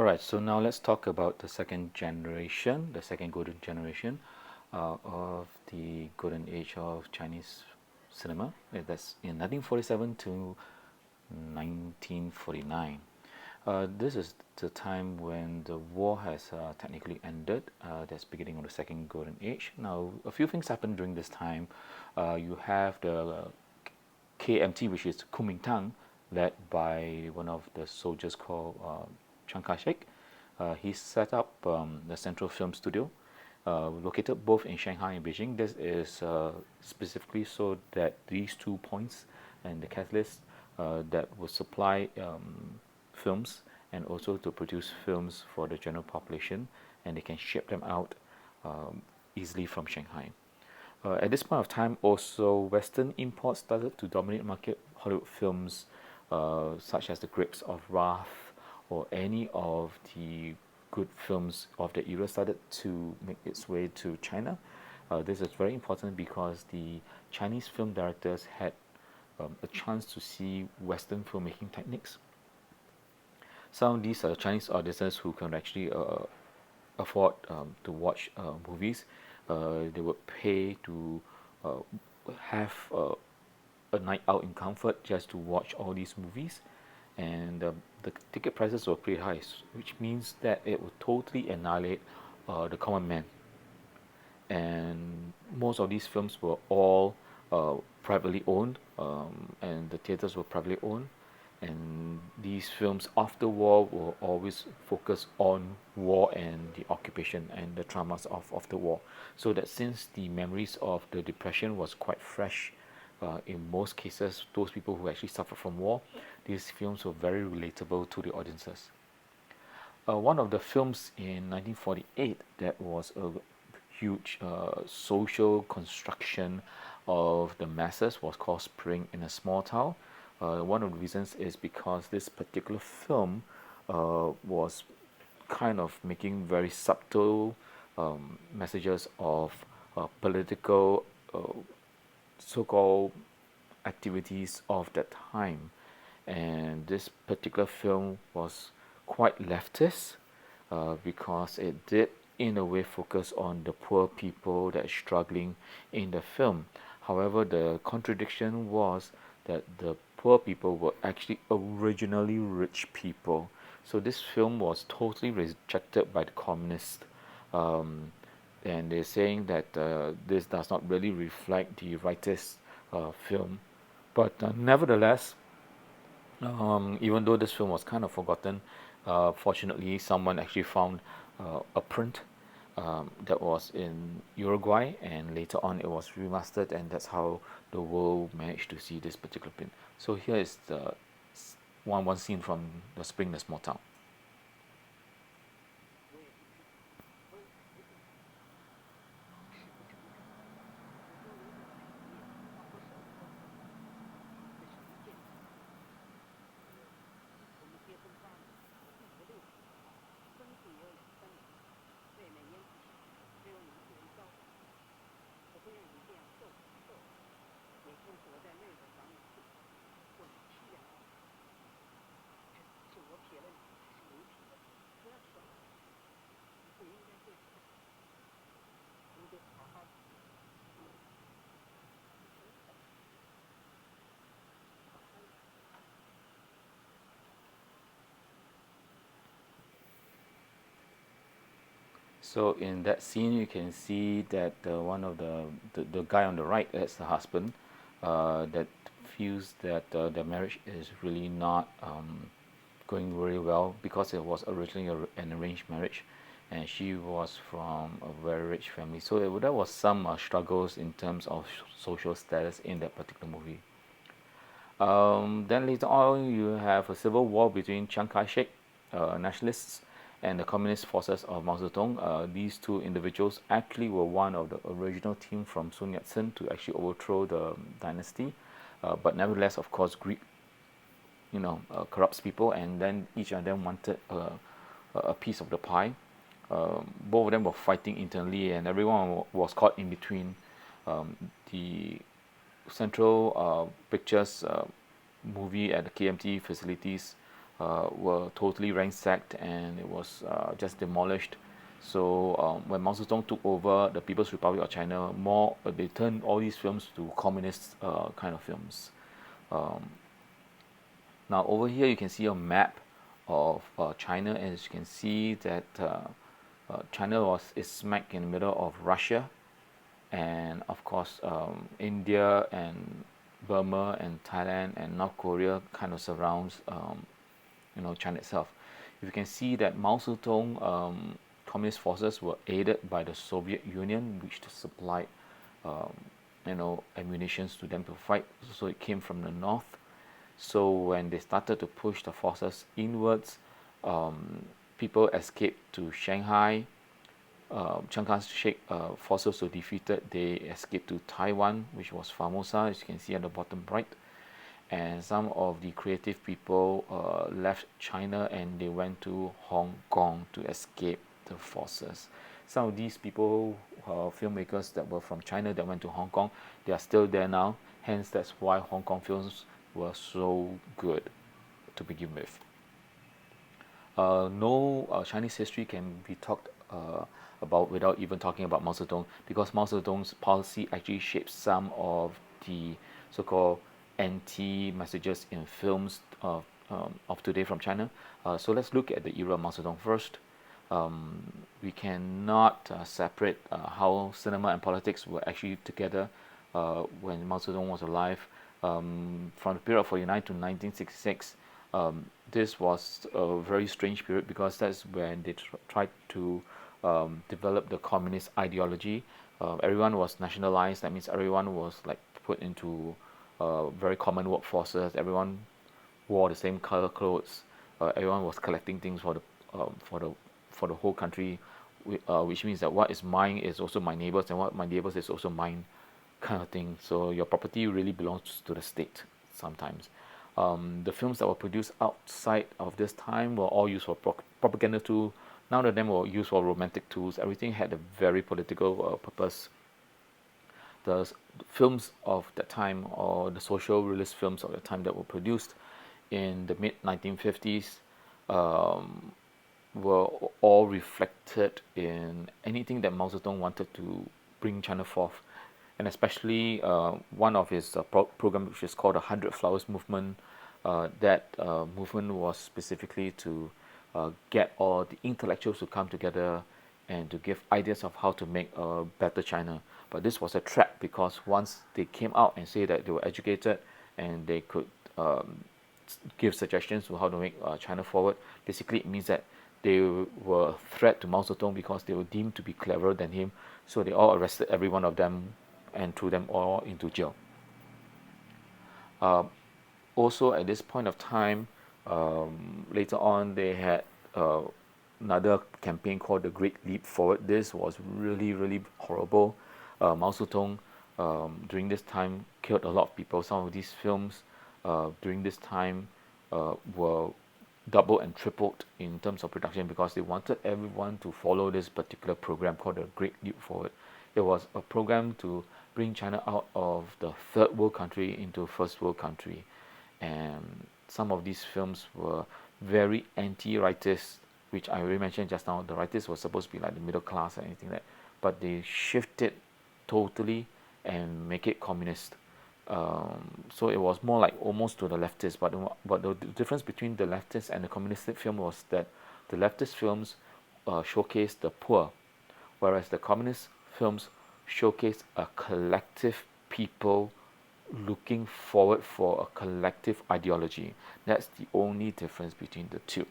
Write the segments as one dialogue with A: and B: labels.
A: All right, so now let's talk about the second generation, the second golden generation of the golden age of Chinese cinema. That's in 1947 to 1949. This is the time when the war has technically ended. That's beginning of the second golden age. Now, a few things happened during this time. You have the KMT, which is Kuomintang, led by one of the soldiers called Chiang Kai-shek. He set up the Central Film Studio, located both in Shanghai and Beijing. This is specifically so that these 2 points and the catalyst that will supply films and also to produce films for the general population, and they can ship them out easily from Shanghai. At this point of time, also Western imports started to dominate the market. Hollywood films, such as The Grapes of Wrath or any of the good films of the era, started to make its way to China. This is very important because the Chinese film directors had a chance to see Western filmmaking techniques. Some of these Chinese audiences who can actually afford to watch movies, they would pay to uh, have a night out in comfort just to watch all these movies, and the ticket prices were pretty high, which means that it would totally annihilate the common man. And most of these films were all privately owned, and the theaters were privately owned. And these films after war will always focus on war and the occupation and the traumas of the war. So that since the memories of the depression was quite fresh, in most cases, those people who actually suffered from war, these films were very relatable to the audiences. One of the films in 1948 that was a huge social construction of the masses was called Spring in a Small Town. One of the reasons is because this particular film was kind of making very subtle messages of political so-called activities of that time, and this particular film was quite leftist because it did in a way focus on the poor people that are struggling in the film. However, the contradiction was that the poor people were actually originally rich people. So this film was totally rejected by the communists, um, and they're saying that this does not really reflect the writer's film. But nevertheless, even though this film was kind of forgotten, fortunately, someone actually found a print that was in Uruguay, and later on it was remastered, and that's how the world managed to see this particular print. So here is the one scene from the Spring in the Small Town. So in that scene, you can see that one of the guy on the right, that's the husband, that feels that the marriage is really not going very well because it was originally an arranged marriage, and she was from a very rich family. So there was some struggles in terms of social status in that particular movie. Then later on, you have a civil war between Chiang Kai-shek, nationalists, and the communist forces of Mao Zedong. These two individuals actually were one of the original team from Sun Yat-sen to actually overthrow the dynasty. But nevertheless, of course, greed, corrupts people, and then each of them wanted a piece of the pie. Both of them were fighting internally, and everyone was caught in between. The Central Pictures movie at the KMT facilities were totally ransacked, and it was just demolished. So when Mao Zedong took over the People's Republic of China, more they turned all these films to communist kind of films. Um, Now over here you can see a map of China, and as you can see that China is smack in the middle of Russia, and of course India and Burma and Thailand and North Korea kind of surrounds China itself. If you can see that Mao Zedong communist forces were aided by the Soviet Union, which supplied um, ammunitions to them to fight. So it came from the north. So when they started to push the forces inwards, people escaped to Shanghai. Chiang Kai-shek forces were defeated. They escaped to Taiwan, which was Formosa, as you can see at the bottom right. And some of the creative people left China and they went to Hong Kong to escape the forces. Some of these people, filmmakers that were from China that went to Hong Kong, they are still there now. Hence, that's why Hong Kong films were so good to begin with. No Chinese history can be talked about without even talking about Mao Zedong, because Mao Zedong's policy actually shaped some of the so-called anti-messages in films of today from China. So let's look at the era of Mao Zedong first. We cannot separate how cinema and politics were actually together when Mao Zedong was alive. From the period of 49 to 1966, this was a very strange period because that's when they tried to develop the communist ideology. Everyone was nationalized. That means everyone was like put into very common workforces. Everyone wore the same color clothes. Everyone was collecting things for the for the whole country, which means that what is mine is also my neighbors, and what my neighbors is also mine, kind of thing. So your property really belongs to the state sometimes. The films that were produced outside of this time were all used for propaganda tools. None of them were used for romantic tools. Everything had a very political purpose. The films of that time, or the social realist films of the time that were produced in the mid 1950s, um, were all reflected in anything that Mao Zedong wanted to bring China forth, and especially one of his program, which is called the 100 Flowers Movement. That movement was specifically to get all the intellectuals to come together and to give ideas of how to make a better China. But this was a trap, because once they came out and say that they were educated and they could give suggestions to how to make China forward, basically it means that they were a threat to Mao Zedong because they were deemed to be cleverer than him. So they all arrested every one of them and threw them all into jail. Uh, Also, at this point of time, later on, they had another campaign called the Great Leap Forward. This was really, really horrible. Mao Zedong, during this time, killed a lot of people. Some of these films during this time were doubled and tripled in terms of production, because they wanted everyone to follow this particular program called the Great Leap Forward. It was a program to bring China out of the third world country into first world country. And some of these films were very anti-rightist, which I already mentioned just now. The rightists were supposed to be like the middle class or anything like that, but they shifted totally and make it communist. So it was more like almost to the leftists, but the difference between the leftist and the communistic film was that the leftist films showcased the poor, whereas the communist films showcased a collective people looking forward for a collective ideology. That's the only difference between the two.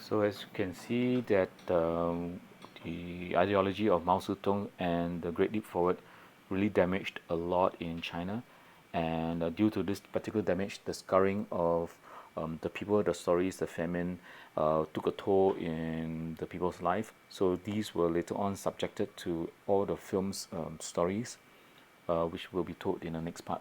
A: So as you can see that the ideology of Mao Zedong and the Great Leap Forward really damaged a lot in China, and due to this particular damage, the scarring of the people, the stories, the famine took a toll in the people's life. So these were later on subjected to all the film's stories, which will be told in the next part.